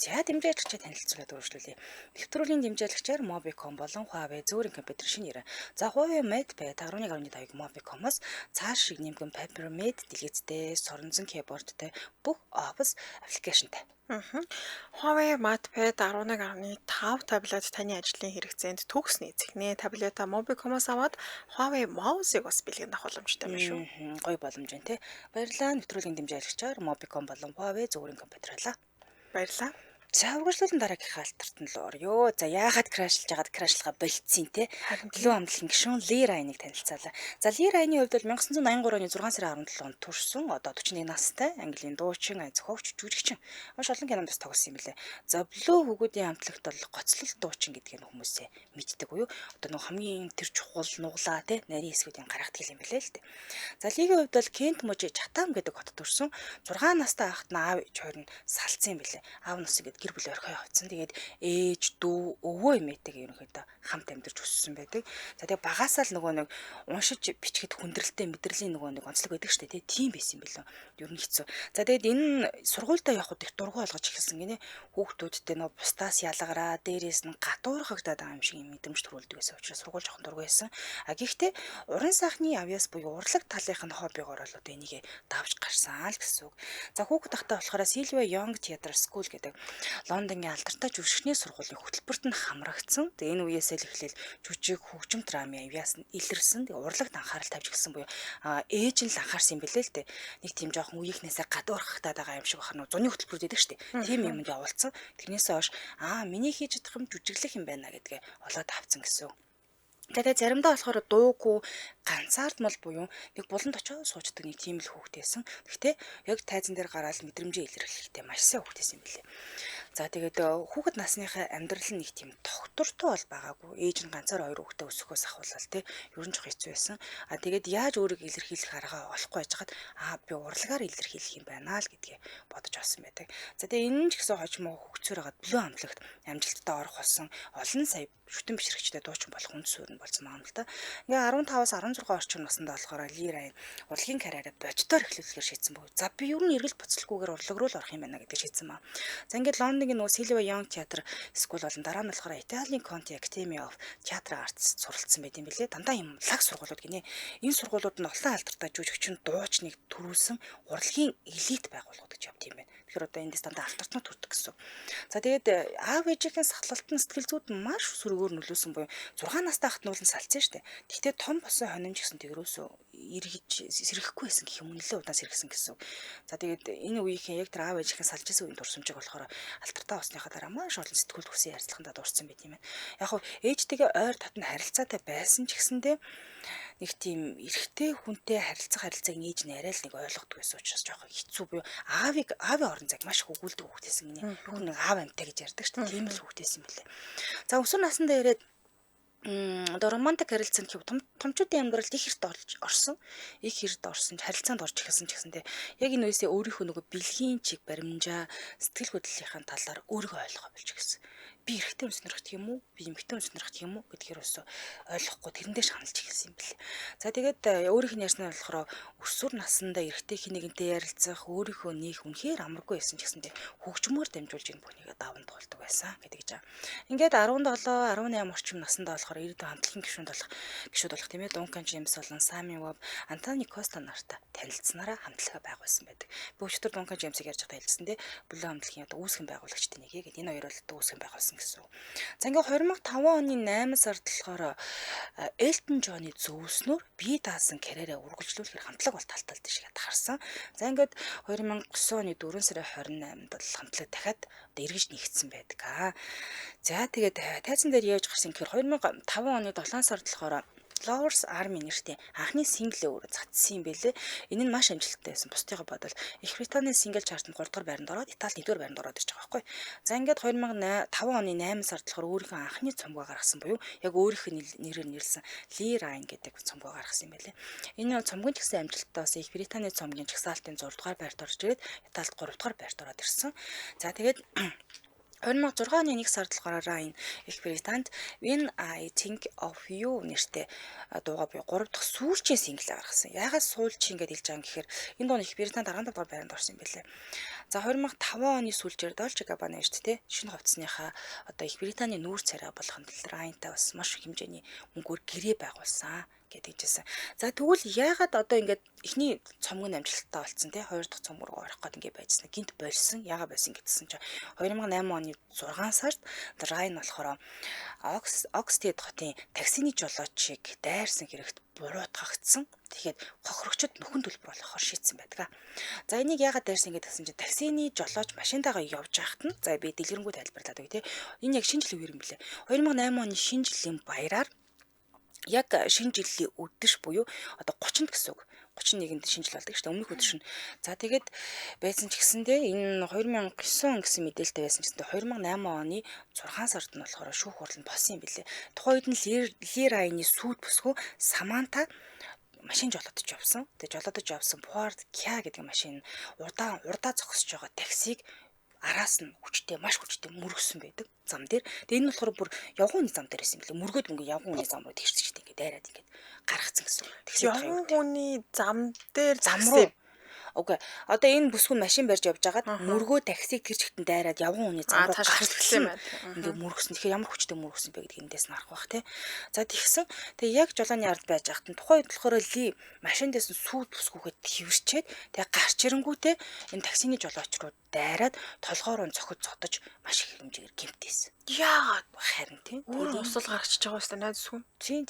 За дэмжээлагчаа танилцуулаад өргөжлүүлье. Нэвтрүүлгийн дэмжээлагчаар Mobicom болон Huawei зөөрийн компьютер шинээр. За Huawei MatePad 11.5 Mobicom-оос цааш шиг нэмгэн Papermate дэлгэцтэй, соронзон keyboardтай бүх Office аппликейшнтай. Huawei MatePad 11.5 таблет таны ажлын хэрэгцээнд төгс нийцэхнэ. Таблета Mobicom-оос аваад Huawei Mouse-ыг бас бэлгэнд авах боломжтой байна шүү. Гоё боломж байна те. Баярлалаа. Нэвтрүүлгийн дэмжээлагчаар Mobicom болон Huawei зөөрийн компьютер алаа. Баярлалаа. За үргэлжлүүлэн дараагийн хаалтарт нь л орё. За яагаад крашлж байгаад крашлахаа болцсон те. Лүү амлын гишүүн Ли Райныг танилцаалаа. За Ли Райны хувьд бол 1983 оны 6 сарын 17 онд төрсөн. Одоо 41 настай Английн дуучин, зохиогч, жүжигчин. Маш олон кинонд бас тоглосон юм лээ. За Блүү хүүгүүдийн хамтлагт бол гоцлол дуучин гэдгийг хүмүүсээ мэддэг буюу одоо нэг хамгийн тэр чухал нуглаа те нарийн хэсгүүдийн гаргадаг юм билээ л дээ. За Лигийн хувьд бол Кент Можи Чатам гэдэг хотод төрсөн. 6 настай байхад нь аав хоёр нь салцсан юм билээ. Аав нас гэдэг гэр бүл орхио явцсан. Тэгээд ээж, дүү, өвөө эмээтэйгээ ерөнхийдөө хамт амьдарч өссөн байдаг. За тэгээд багасаа л нөгөө нэг уншиж бичгэд хүндрэлтэй мэдрэлийн нөгөө нэг онцлог байдаг шүү дээ. Тийм байсан юм билээ. Ер нь хэцүү. За тэгээд энэ сургуультай явхад их дургу олгож эхэлсэн гинэ. Хүүхдүүдтэй нөгөө бусдаас ялгараа, дээрээс нь гатуурхагдаад байгаа юм шиг мэдрэмж төрүүлдэг гэсэн учраас сургууль жоохон дургу байсан. Гэхдээ уран сайхны авьяас буюу урлаг талынх нь хоббигоор бол одоо энийг давж гарсан л гэсэн үг. За хүүхэд тахтаа болохоор Silvia Young Theatre School гэдэг Лондонгийн алдартай жүжигчний сургуулийн хөтөлбөрт нь хамрагдсан. Тэгээ энэ үеэсээ л эхлээл жүжиг, хөгжим, драмын авьяас нь илэрсэн. Тэгээ урлагт анхаарал тавьж гисэн буюу ээж нь л анхаарсан юм бэлээ л дээ. Нэг тийм жоохон үеийнхнээсээ гадуурхагтаад байгаа юм шиг бахна. Зуны хөтөлбөрүүд байдаг шүү дээ. Тийм юмд явуулсан. Тэрнээсээ хойш миний хийж чадах юм жүжиглэх юм байна гэдгээ олоод авцсан гэсэн. Тэгээд заримдаа болохоор дуугүй ганцаардмал буюу нэг буланд очиод суучдаг нэг тийм л хүүхдээсэн. Гэхдээ яг тайзан дээр гараад мэдрэмжээ илэрхийлэхдээ маш сайн хүүхдээсэн юм билээ. За тэгээд хүүхэд насныхаа амьдрал нь нэг тийм тогтвортой бол байгаагүй. Ээж нь ганцаар хоёр хүүхдээ өсөхөөс ахуулаад те ер нь жоох хэцүү байсан. Тэгээд яаж өөрийгөө илэрхийлэх арга олохгүй байжгаад би урлагаар илэрхийлэх юм байна л гэдгээ бодож авсан байдаг. За тэгээд энэ нь ч гэсэн хожимоо хөгцөөр хагаад Блүү амлагт амжилттай орох болсон олон сая шүтэн бишрэгчтэй дуучин болох үнд суурь нь болсон юм л та. Ингээ 15-аас 16 орчим наснд болохоор Ли Райн урлагийн карьераа боддоор эхлүүлэхээр шийдсэн баг. За би ер нь эргэл буцалгүйгээр урлаг руу л орох юм байна гэдэг шийдсэн маа. За ингээд Лондонгийн нөгөө Silvia Young Theatre School болон дараа нь болохоор Italian Conti Academy of Theatre Arts суралцсан байт юм билээ. Дандаа юм лаг сургуулиуд гинэ. Энэ сургуулиуд нь олон алдартай жүжигчин, дуучныг төрүүлсэн урлагийн элит байгууллагууд гэж явд юм байна. Тэгэхээр одоо эндээс дандаа алтартнууд төрдөг гэсэн. За тэгээд аав ээжийн сахлалтын сэтгэл зүйд маш сөргөөр нөлөөсөн буюу 6 настай хат нуулан салцсан шүү дээ. Гэхдээ том босон хонимж гэсэн тэгрөөсөө эргэж сэрхэхгүй байсан гэх юм нэлээд удаан сэрхсэн гэсэн. За тэгээд энэ үеийнхэн яг тэр аав ээжийн салж исэн үеийн дурсамжийг болохоор алтартаа усныхаа дараа маш олон сэтгүүл хүсээ ярилцлаганд дурсан байт юм байна. Яг хөө ээжтэйгээ ойр татна харилцаатай байсан ч гэсэндээ нэг тийм эрэгтэй хүнтэй харилцааг нээж нэрэл нэг ойлгодог гэсэн учраас жоохон хэцүү буюу аавын орон зайг маш хөгүүлдэг хүүхдээсэн гинэ. Хүн нэг аав амтай гэж ярьдаг шүү дээ. Тийм л хүүхдээсэн юм билээ. За өсвөр насндаа ирээд одоо романтик харилцаанд гэв томчуудын амьдралд их хэрт орсон. Их хэрт орсон харилцаанд орж эхэлсэн ч гэсэндээ яг энэ үеэсээ өөрийнхөө нөгөө бэлгийн чиг баримжаа сэтгэл хөдлөлийнхаа талаар өөрийгөө ойлгох болж гисэн. би эрэгтэй хүн сонирхдаг юм уу? Би эмэгтэй хүн сонирхдаг юм уу гэдгээр өсөө ойлгохгүй тэрэндээ шаналж эхэлсэн юм бэлээ. За тэгээд өөрийнх нь ярьснаар болохоор өсвөр насндаа эрэгтэй хинэгэнтэй ярилцах, өөрийнхөө нээх үнэхээр амаргүй байсан ч гэсэндээ хөгжмөөр дамжуулж энэ бүхнийг даван туулдаг байсан гэдэг гэж байгаа. Ингээд 17, 18 орчим наснда болохоор ирээдүйн хамтлагийн гишүүд болох тийм ээ Дункан Джеймс болон Сами Воб, Антони Коста нартай танилцсанараа хамтлагаа байгуулсан байдаг. Би өчтөр Дункан Джеймсийг ярьж байхдаа хэлсэн дээ. Бүлээн хамтлагийн одоо үүсгэн байгуулагчдын нэг гэдэг энэ хоёр бол үүсгэн байгуулсан гэсэн үг. За ингээд 2005 оны 8 сард болохоор Элтон Джонны зөвлснөөр бие даасан карьераа үргэлжлүүлэхээр хамтлаг бол талталд шигээ тахарсан. За ингээд 2009 оны 4 сарын 28-нд бол хамтлаг дахиад эргэж нэгдсэн байдаг аа. За тэгээд тайзан дээр яаж гарсан гэхээр 2005 оны 7 сард болохоор Flowers Army нэртэй анхны синглээ өөрөө цацсан юм бэлээ. Энэ нь маш амжилттай байсан. Бусдыгаа бодвол Их Британийн сингл чартанд 3 дахь байранд ороод Итали 1-р байранд ороод ирж байгаа байхгүй. За ингээд 2005 оны 8 сард болохоор өөрийнхөө анхны цомгоо гаргасан буюу яг өөрийнх нь нэрээр нэрлсэн Lee Ryan гэдэг цомгоо гаргасан юм бэлээ. Энэ цомгийн ч гэсэн амжилттайс Их Британий цомгийн жагсаалтын 6 дугаар байрт орж ирээд Италид 3 дугаар байрт ороод ирсэн. За тэгээд 2006 оны 1 сард Ryan Их Британд When I Think of You нэртэй дуугаа буюу 3 дахь сүүлчийн сингл гаргасан. Яагаад сүүлчийн гэдээ хэлж байгаа юм гэхээр энэ дуу Их Британд 15 дугаар байранд орсон юм билээ. За 2005 оны сүүлчээр Dolce Gabbana шүү дээ. Шинэ хувцсныхаа одоо Их Британий нүүр царай болгоход Ryan-тай бас маш их хэмжээний мөнгөөр гэрээ байгуулсан гэдэгжсэн. За тэгвэл яагаад одоо ингээд эхний цомгийн амжилттай болцсон те хоёр дахь цомог руу орох гээд ингээд байжсан. Гинт болсон. Яагаад байсан гэдсэн чинь 2008 оны 6 сард Ryan болохоор Oxted хотын таксины жолоочийг дайрсан хэрэгт буруутгагдсан. Тэгэхээр хохирогчд нөхөн төлбөр болохоор шийдсэн байдаг. За энийг яагаад дайрсан гэдгсэн чинь таксины жолооч машинтайгаа явж байхад нь за би дэлгэрэнгүй тайлбарлаад өгье те. Энэ яг шинэ жилийн үеэр юм блэ. 2008 оны шинэ жилийн баяраар яг шинэ жилийн өдөр буюу одоо 30-нд гэсэн үг. 31-нд шинэ жил болдог шүү дээ. Өмнөх өдөр шин. За тэгээд байсан ч гэсэндээ энэ 2009 он гэсэн мэдээлэлтэй байсан ч гэсэндээ 2008 оны 6 сард нь болохоор шүүх хурланд болсон юм билээ. Тухайн үед нь Lee Ryan-ы сүйд бүсгүй Саманта машин жолоодож явсан. Тэгээд жолоодож явсан Ford Kia гэдэг машин урдаа зогсож байгаа таксиг араас нь маш хүчтэй мөргсөн байдаг зам дээр. Тэгээ энэ болохоор бүр явган хүний зам дээр байсан юм билээ. Мөргөөд ингээ явган хүний зам руу тэрччихтэй ингээ дайраад ингээ гаргацсан гэсэн үг. Явган хүний зам дээр зам руу. Окей. Одоо энэ бүсгүй машин барьж явж байгаад мөргөө таксиг тэр чигтэн дайраад явган хүний зам руу гаргасан юм байна. Ингээ мөргсөн. Тэгэхээр ямар хүчтэй мөргсөн бэ гэдгийг эндээс нь харах бах тий. За тэгсэн. Тэгээ яг жолооны ард байж хахад нь тухайн үед болохоор Ли машин дээрсэн сүйд бүсгүйхэд твэрчээд тэгээ гарч ирэнгүүтээ энэ таксины жолооч руу дайраад толгоор нь зодож маш их хэмжээгээр гэмтээсэн. Яагаад харин тийм өөрөө усал гаргачихж байгаа юм найз хүн. Тийм.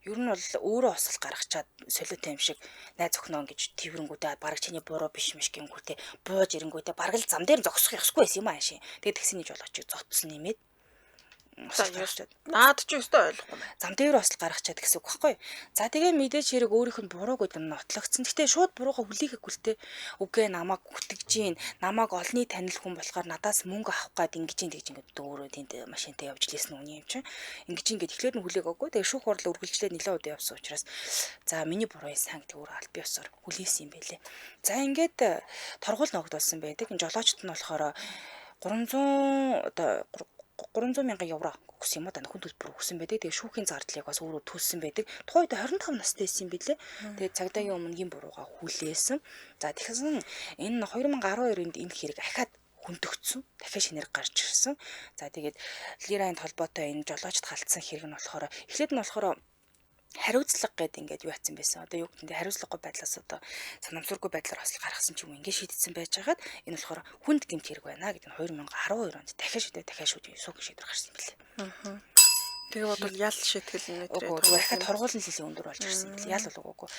Ер нь бол өөрөө усал гаргачаад солиотой юм шиг найз өхнөө гэж твэрэнгүүтээ бараг чиний буруу биш мэш гингүүтээ бууж ирэнгүүтээ бараг л зам дээр зогсох ёсгүй байсан юм аашийн. Тэгээд таксины жолоочийг зодсон нэмээд наад ч өстой ойлгохгүй байна. Зам дээр усал гаргачаад гэсэн үг байхгүй. За тэгээ мэдээж хэрэг өөрийнх нь буруу гэдэг нь нотлогдсон. Гэтэ шууд буруугаа хүлээхгүй л те. Үгүй намайг хүтгэж гин, намайг олны танил хүн болохоор надаас мөнгө авах гээд ингэж ингээд өөрөө тэнд машинтай явж лээсэн үний юм чинь. Ингэж ингээд эхлээд нь хүлээгөөгүй. Тэгээ шүүх хурал үргэлжлээд нэлээд удаа явсан учраас за миний буруу сайн гэдэг өөр аль бие усаар хүлээсэн юм байлээ. За ингээд торгуул ногдуулсан байдаг. Энэ жолоочт нь болохоор 300 мянган евро өгсөн юм да нөхөн төлбөр өгсөн байдаг. Тэгээ шүүхийн зардлыг бас өөрөө төлсөн байдаг. Тухайд 25 настай байсан юм билээ. Тэгээ цагдаагийн өмнөгийн бурууга хүлээсэн. За тэгсэн энэ 2012-нд энэ хэрэг ахаад хөндөгдсөн. Дахиад шинээр гарч ирсэн. За тэгээд Лирайн толботой энэ жолоочд халтсан хэрэг нь болохоор эхлээд нь болохоор хариуцлага гэдэг ингээд юу хатсан байсан. Одоо юу гэдэг хариуцлагагүй байдлаас одоо санамсаргүй байдлаар хосол гаргасан ч юм ингээд шийдсэн байж хагаад энэ болохоор хүнд гэмт хэрэг байна гэдэг нь 2012 онд дахиад шүүх шийдвэр гарсан юм билээ. Тэгээ бодвол ял шийтгэл нөтрээ. Дахиад торгуулын нилийн өндөр болж ирсэн юм билээ. Ял бол үгүй.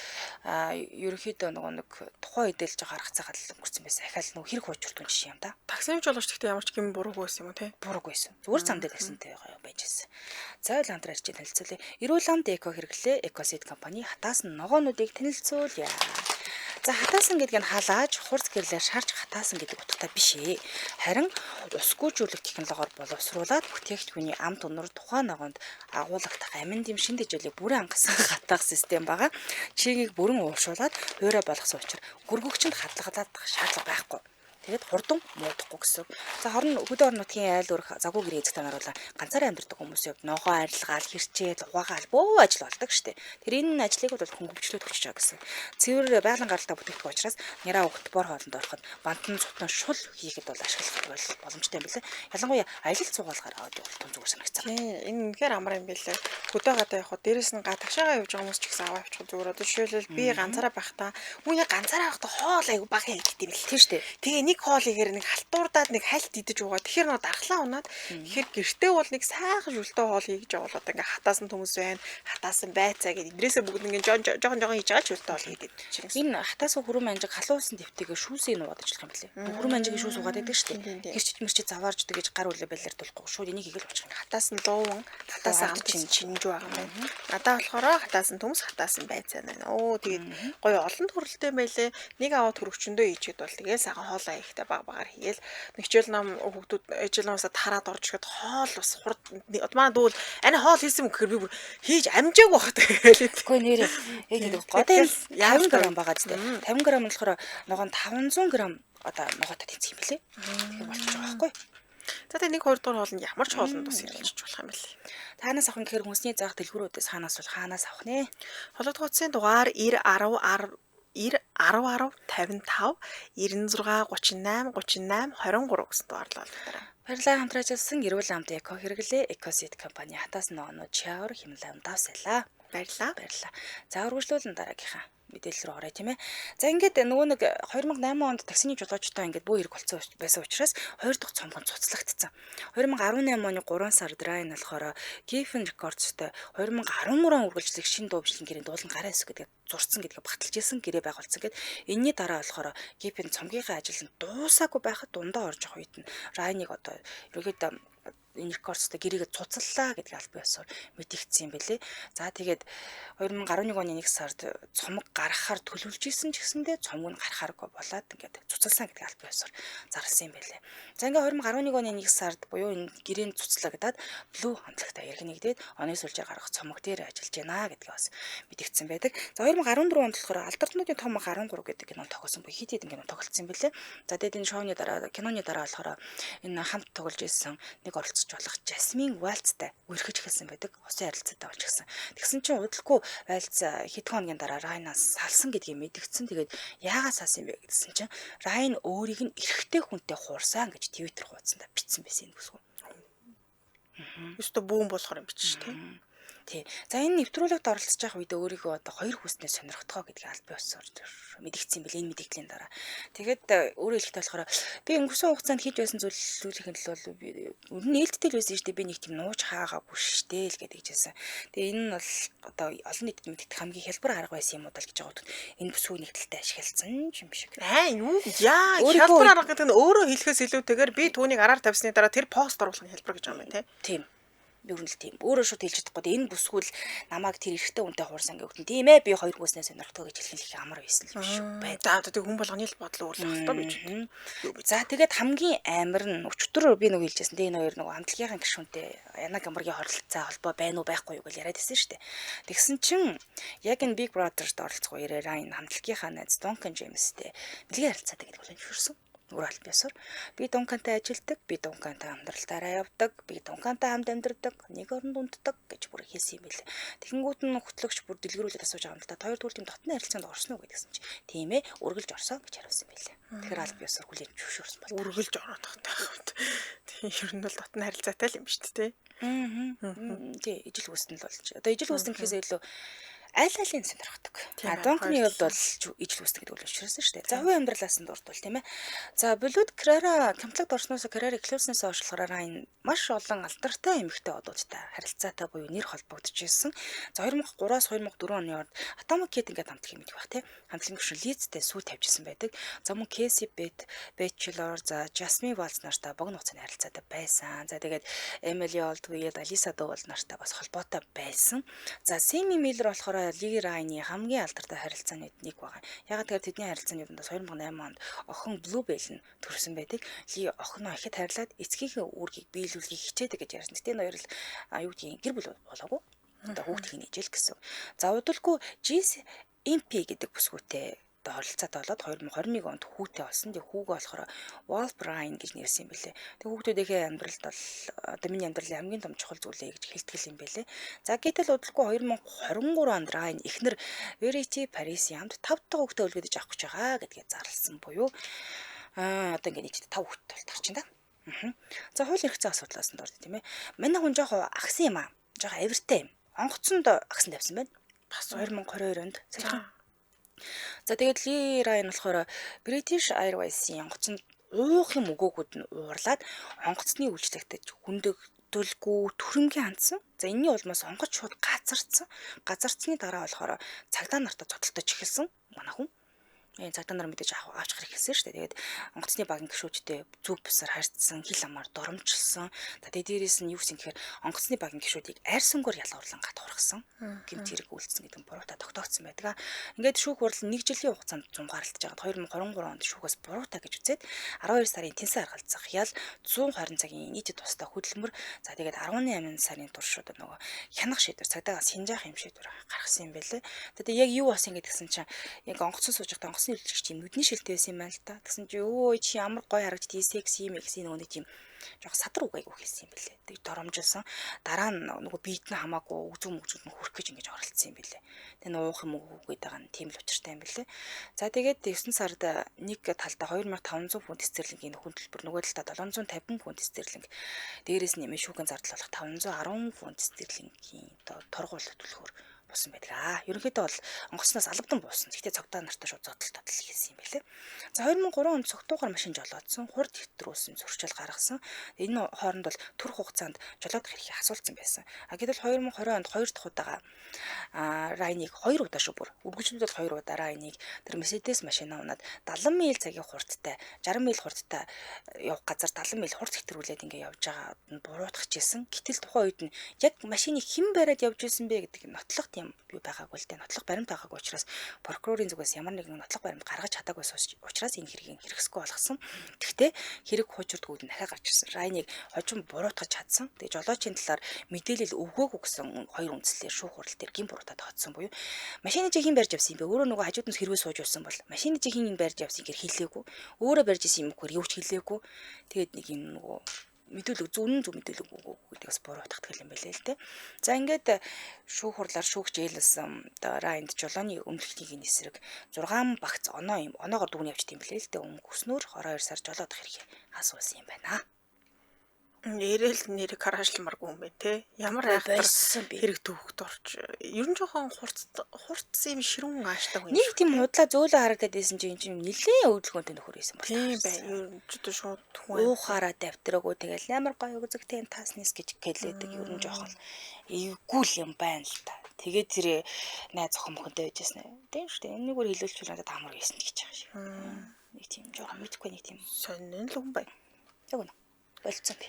Ерөнхийдөө нэг тухайн үедэлж гаргацаагаад л өнгөрсөн байсан. Ахаал нэг хэрэг хуучртун жишээ юм да. Таксины жолооч гэхдээ ямар ч юм буруугүй байсан юм уу те? Буруугүй байсан. Зүгээр зам дээр таксинтэй байж байсан. За ойл хамтран ирж танилцуулъя. Эрүүл амд эко хэрэглээ Экосид компани хатаасан ногоонуудыг танилцуулъя. За хатаасан гэдэг нь халааж хурц гэрлээр шарж хатаасан гэдэг утгатай биш ээ. Харин усгүйжүүлэх технологиор боловсруулад бүтээгдэхүүний амт өнөр тухайн ногоонд агуулгадах амин дэм шин дэжлийг бүрэн хангасан хатаах систем байгаа. Чигийг бүрэн уушуулад хуурай болгосон учраас гөргөгчөнд хадгалах шаардлага байхгүй. Тэгээд хурдан муудахгүй гэсэн. За хорн хөдөө орон нутгийн айл өрх загвар гэрээ эзэгтэй наруулаа ганцаараа амьдардаг хүмүүс явд ногоо арилгаал хэрчээл угаагаал бөө ажил болдог штэ. Тэр энэ ажлыг бол хөнгөвчлөөд өгч байгаа гэсэн. Цэвэр байгалийн гаралтай бүтээгдэхүүн учраас няраа өгтбор хоолнд ороход бантан цутан шул хийхэд бол ашиглах боломжтой юм билээ. Ялангуяа аялал цугаалгаар аваад бол тун зүгээр санагцсан. Тийм энэ үнэхээр амар юм билээ. Хөдөө гадаа явхад дээрэс нь гадагшаага явж байгаа хүмүүс ч гэсэн аваа авчих зүгээр. Одоо жишээлбэл би ганцаараа байхдаа үе ганцаараа байхдаа хоол айгу бага хийдэг юм л. Тийм штэ. Тэгээ нэг хоол ихээр нэг халтуурдаад нэг хальт идэж байгаа. Тэгэхээр нөө дархлаа унаад тэгэхээр гэртээ бол нэг сайхан шүлтэй хоол хийж байгаа бол одоо ингээ хатаасан хүмүүс байна. Хатаасан байцаа гэдэг эдрээсээ бүгд ингээ жоохон хийж байгаа ч шүлтэй хоол хийдэг. Энэ хатаасан хүрэн манжиг халуусан дэвтэйгээ шүүсийг нуугаад ажиллах юм билээ. Хүрэн манжигийн шүүс угаад байдаг штэ. Гэрчит мэрчит заваарч гэж гар үлээ балиардуулахгүй шууд энийг хийгээл очих. Хатаасан луун, хатаасан амт чинж байгаа юм байна. Надаа болохоор хатаасан төмс, хатаасан байцаа байна. Оо тэгээд гоё олон төрөлтэй байлээ. Нэг аваад хөрөгчөндөө ийчихэд бол тэгээд сайхан хоолоо хийхдээ баг багаар хийгээл нэгчэл нам хүүхдүүд ижил намсаа тараад орж ирэхэд хоол бас хурд манай дүүл ани хоол хийсэн юм гэхээр би бүр хийж амжааг багт гээл. Тэгэхгүй нэрээ яг гэдэг годын 50 г байгаа зү. 50 г болохоор ногоон 500 г одоо ногоотой тэнцэх юм билээ. Тэгэхээр болчих байгаа байхгүй. За тэгээ 1 2 дугаар хоолнд ямар ч хоолнд бас хэрэгжилж болох юм бэлээ. Таанаас авах гэхээр хүнсний заах дэлгүүрүүдээс хаанаас авах нэ? Холбогдох утсын дугаар 90 10 10 55 96 38 38 23 гэсэн дугаарлал байна. Баярлалаа хамтран ажилласан эрүүл амт эко хэрэглээ. Экосит компани хатаас ногоонууд шавар хэмлэн давсалаа. Баярлалаа. За үргэлжлүүлэн дараагийнхаа мэдээлэл рүү оръё тийм ээ. За ингээд нөгөө нэг 2008 онд таксины жолоочтой ингээд бүх хэрэг болцсон байсан учраас 2 дахь цомгон цуцлагдсан. 2018 оны 3 сард Ryan болохоор Geffen Records-тэй 2013 он үргэлжлэх шинэ дуу бичлэгийн гэрийн дуулан гараа эсэх гэдэг зурцсан гэдгээ багталж исэн гэрээ байгуулсан гэд энэний дараа болохоор Geffen цомгийнхаа ажил нь дуусаагүй байхад дундаа орж явах үед нь Ryan-ыг одоо ерөөдөө энэ рекордстой гэрээгээ цуцаллаа гэдгийг аль биесээр мэдэгдсэн юм бэлээ. За тэгээд 2011 оны 1 сард цомог гаргахаар төлөвлөж исэн ч гэсэндээ цомог нь гарахааргүй болоод ингээд цуцалсан гэдгийг аль биесээр зарласан юм бэлээ. За ингээд 2011 оны 1 сард буюу энэ гэрээн цуцлагдаад Blue хамтлагтай иргэнэгдээд оны сүлжээр гаргах цомог дээр ажиллаж байна гэдгээ бас мэдэгдсэн байдаг. За 2014 онд болохоор Алдартнуудын том 13 гэдэг кино тогтсон буюу хит хитэн кино тоглолцсон юм бэлээ. За тэгээд энэ шоуны дараа киноны дараа болохоор энэ хамт тоглож исэн нэг оролцож болох Jasmine Waltz-тай үргэлж эхэлсэн байдаг. Усын харилцаатай болж гисэн. Тэгсэн чинь удалгүй Waltz хэдхэн хоногийн дараа Ryan-аас салсан гэдгийг мэдгдсэн. Тэгээд яагаад салсан юм бэ гэсэн чинь Ryan өөрийг нь эрэгтэй хүнтэй хуурсан гэж Twitter хуудсанда бичсэн байсан юм бүсгүй. Өстө бүүн болохоор юм бичиж тий. Тий. За энэ нэвтрүүлэгт оролцож байгаа үед өөрийгөө одоо хоёр хүснээ сонирхтгоо гэдгийг аль биесээр мэдгдсэн юм бэл энэ мэдээллийн дараа. Тэгээд өөрөө хэлэхдээ болохоор би өнгөрсөн хугацаанд хийж байсан зүйлийнх нь л бол ер нь ээлжтэй л байсан шүү дээ. Би нэг тийм нууж хаагаагүй штэ л гэдэг хэлсэн. Тэгээ энэ нь бол одоо олон нийтэд мэддэг хамгийн хялбар арга байсан юм уу даа гэж байгаа. Энэ бүсгүй нэгдэлтэй ашигласан юм шиг. Юу яа хялбар арга гэдэг нь өөрөө хэлэхээс илүүтэйгээр би түүнийг араар тавьсны дараа тэр пост оруулах нь хялбар гэж байгаа юм тий. Тийм. Ер нь л тийм. Өөрөө шууд хэлж чадахгүй. Энэ бүсгүүл намайг тэр эрэгтэй хүнтэй хуурсан гэвэл тийм ээ би хоёр хүснээ сонирхтгоо гэж хэлэх их амар байсан л биш үү. За одоо хүн болгоны л бодол өөрлөх хэрэгтэй гэж. За тэгээд хамгийн амар нь өчтөр би нэг хэлжсэн. Тэгээ энэ хоёр нэг хамтлагийн гишүүнтэй Янаг Амаргийн хоролцоо холбоо байна уу байхгүй юу гэж яриад байсан шүү дээ. Тэгсэн чинь яг энэ Big Brother-д оролцох үеэрээ энэ хамтлагийнхаа найз Duncan James-тэй бэлгийн харилцаатай гэдэг бол зөвшөөрсөн. Өөр аль биесээр би Дункантай ажилдаг, би Дункантай амьдралтаараа явдаг, би Дункантай хамт амьдардаг, нэг оронд унтдаг гэж бүр хэлсэн юм билээ. Тэгэнгүүт нь хөтлөгч бүр дэлгэрүүлээд асууж байгаа юм л да. Хоёр тэгвэл тийм дотны харилцаанд орсон уу гэдгсэн чи. Тийм ээ, үргэлж орсон гэж хариулсан билээ. Тэгэхээр аль биесээр хүлээн зөвшөөрсөн байна. Үргэлж ороод тахтай. Тийм ер нь бол дотны харилцаатай л юм шүү дээ. Тий, ижил хүсн л болж. Одоо ижил хүсн гэхээс илүү аль-алийг сонирхдаг. Дунканы хувьд бол ижил хүсдэг гэдэг бол өчрөөсөн шүү дээ. За хувийн амьдралаас нь дурдвал тийм ээ. За Блуд Крара комплект орсноос Крара Клоуснээс уушлахаараа энэ маш олон алдартай эмэгтэй одуудтай харилцаатай буюу нэр холбогдож ирсэн. За 2003-аас 2004 оны орд Atomic Kid ингээд хамтлаг мэдэх бах тийм. Хамтлагийн гишүүн Лизтэй сүү тавьжсэн байдаг. За мөн Casey Bachelor за Jasmine Waltz нартай богино хугацааны харилцаатай байсан. За тэгээд Emily Oldfield, Alisa Dole нартай бас холбоотой байсан. За Simi Miller болохоор Lee Ryan-ы хамгийн алдартай харилцааны нэг байгаа. Ягаад гэвэл тэдний харилцааны юундаас 2008 онд охин Bluebell нь төрсэн байдаг. Lee охиноо ихэд хайрлаад эцгийнхээ үүргийг биелүүлэхийг хичээдэг гэж ярьсан. Гэтэ энэ хоёр л юу гэдгийг гэр бүл болоогүй. Одоо хүүхдийг нээжэл гэсэн. За удалгүй Jess MP гэдэг бүсгүйтэй одоо хорилцаатай болоод 2021 онд хүүтэй болсон. Тэгээ хүүгээ болохоор Wolf Ryan гэж нэрсэн юм билээ. Тэгээ хүүхдүүдийнхээ амьдралд бол одоо миний амьдралын хамгийн том чухал зүйлээ гэж хэлтгэл юм билээ. За гэтэл удалгүй 2023 онд Ryan эхнэр Verity Paris ямд 5 дахь хүүхдээ үлгэж авах гэж байгаа гэдгээ зарласан буюу одоо ингээд нийтдээ 5 хүүтэй болтолч юм да. За хууль эрх зүйн асуудлаас нь дурд тийм ээ. Манай хүн жоохон агсан юм аа. Жоохон авиртай юм. Онгоцонд агсан тавьсан байна. Бас 2022 онд. За тэгээд Ли Райан болохоор British Airways-ийн онгоцонд уух юм өгөөгүүд нь уурлаад онгоцны үйлчлэгтэй хүндэгдүүлгүй төрөмгийн хандсан. За энэний улмаас онгоц шууд газарцсны дараа болохоор цагдаа нартаа цодтолтож эхэлсэн манай хүн. Цагдаа нар мэдээж авч гарах хэлсэн шүү дээ. Тэгээд онгоцны багийн гишүүдтэй зүг бусаар харьцсан, хил амаар доромжилсан. Тэгээд дээрээс нь юу гэсэн гэхээр онгоцны багийн гишүүдийг арьсангоор ялгуурлан гатуурхсан. Гэмт хэрэг үйлцсэн гэдэг нь буруутай тогтоогдсон байдаг. Ингээд шүүх хурал 1 жилийн хугацаанд зунгаарлаж байгаа. 2023 онд шүүхээс буруутай гэж үзээд 12 сарын тэнцэн аргалзах ял 120 цагийн нийтэд тусдаа хөдөлмөр. За тэгээд 18 сарын турш одоо нөгөө хянах шийдвэр цагдаагаас хинжаах юм шийдвэр гаргасан юм байлээ. Тэгээд яг юу болсон гэдгсэн чинь яг онгоцон сууж байхдаа онгоцны үйлчлэгч юм нүдний шилтэй байсан юм байна л та. Тэгсэн чи өө чи ямар гоё харагдтий секси юм гэсэн нөгөө нэг тийм жоохон садар үгайг хэлсэн юм билээ. Тэг доромжилсан. Дараа нь нөгөө биеднээ хамаагүй үзүүн мөгзүүд нь хүрх гэж ингэж оролцсон юм билээ. Тэг нуух юм үгээд байгаа нь тийм л учиртай юм билээ. За тэгээд 9 сард нэг талдаа 2500 фунт стерлингийн хөдөлбөр нөгөө талдаа 750 фунт стерлинг дээрээс нэмээ шүүхэн зардал болох 510 фунт стерлингийн торгуул төлөхөөр болсон байдаг. Ерөнхийдөө бол онгоцноос албадан буусан. Гэхдээ цагдаа нартай шууд зодтолтод хийсэн юм байлээ. За 2003 онд цогтуугаар машин жолоодсон, хурд хэвтрүүлсэн, зурчил гаргасан. Энэ хооронд бол төрөх хугацаанд жолоодох эрхийг асуулсан байсан. Гэтэл 2020 онд 2 дахь удаага Райныг 2 удаа шүү бүр. Үргэлжлүүлээд 2 удаа Райныг тэр Mercedes машинаа унаад 70 миль цагийн хурдтай, 60 миль хурдтай явах газар 70 миль хурд хэвтрүүлээд ингээ явж байгаа нь буруутгахжсэн. Гэтэл тухайн үед нь яг машиныг хэн бариад явж исэн бэ гэдэг нотлох юм юу байгаагүй л дээ. Нотлох баримт байгаагүй учраас прокурорын зүгээс ямар нэгэн нотлох баримт гаргаж чадаагүй учраас энэ хэргийг хэрэгсэхгүй болгосон. Гэхдээ хэрэг хуучирдгууд нь дахиад гарч ирсэн. Райныг хожим буруутгаж чадсан. Тэгээ жолоочийн талаар мэдээлэл өгөөгүй гэсэн хоёр үндслээр шүүх хурал дээр гин буруудад тооцсон буюу машины чи хэн барьж авсан юм бэ? Өөрөө нөгөө хажууд нь хэрвээ сууж явсан бол машины чи хэн барьж авсан гэхээр хэлээгүй. Өөрөө барьж исэн юм гэхээр юу ч хэлээгүй. Тэгээд нэг юм нөгөө мэдүүлэг зөв мэдүүлэг өгөө гэдгээс буруутгах юм байлээ л дээ. За ингээд шүүх хурлаар шүүгч ээлсэн одоо Райнд жолооны өмчлөлийн эсрэг 6 багц оноогоор дүгнэж явчихсан юм билээ л дээ. Өнгөснөөр 22 сар жолоодох хэрэг асуусан юм байна. Нэрэл нэрийг хараашламаргүй юм байна те. Ямар айхтар хэрэг төвхөд орч. Ер нь жоохон хурцсан юм ширүүн ааштай хүн. Нэг тийм худлаа зөөлөө харагдаад байсан чинь нэлээд өвдөлгөөнтэй нөхөр байсан байна. Тийм бай. Ер нь ч шууд хүн уухаараа давтраагүй тэгэл амар гоё үзэгтэй тааснес гэж хэлээдэг. Ер нь жоохон эвгүй л юм байна л та. Тэгээд тэр найз охин мөхөнтэй байжсэн. Тийм шүү дээ. Энийг өөр хэлүүлчихвэл надад амар байсан гэж байгаа шиг. Нэг тийм жоохон мэдгүй нэг тийм сонин л хүн бай. Яг үнэ. Болцсон би.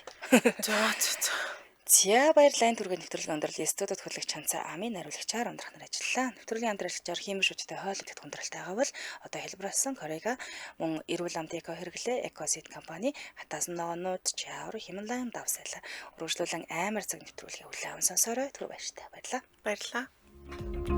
За баярлалаа. Түргэн нэвтрүүлгийн өндөрлөл студид хөтлөгч Чанцаа Амийн хариулагчаар ундрах нар ажиллалаа. Нэвтрүүлгийн хамтрагчаар Химиш шүжтэй хоол идэх хүндрэлтэйгаа бол одоо хэлбэрсэн Корега мөн эрүүл амт эко хэрэглээ Экосид компани хатаас ногоонууд чавар хямлан давсайлаа. Өргөжлүүлэн амар цаг нэвтрүүлгийн хүлээн авсан сонсорой. Түр баяртай. Баярлалаа.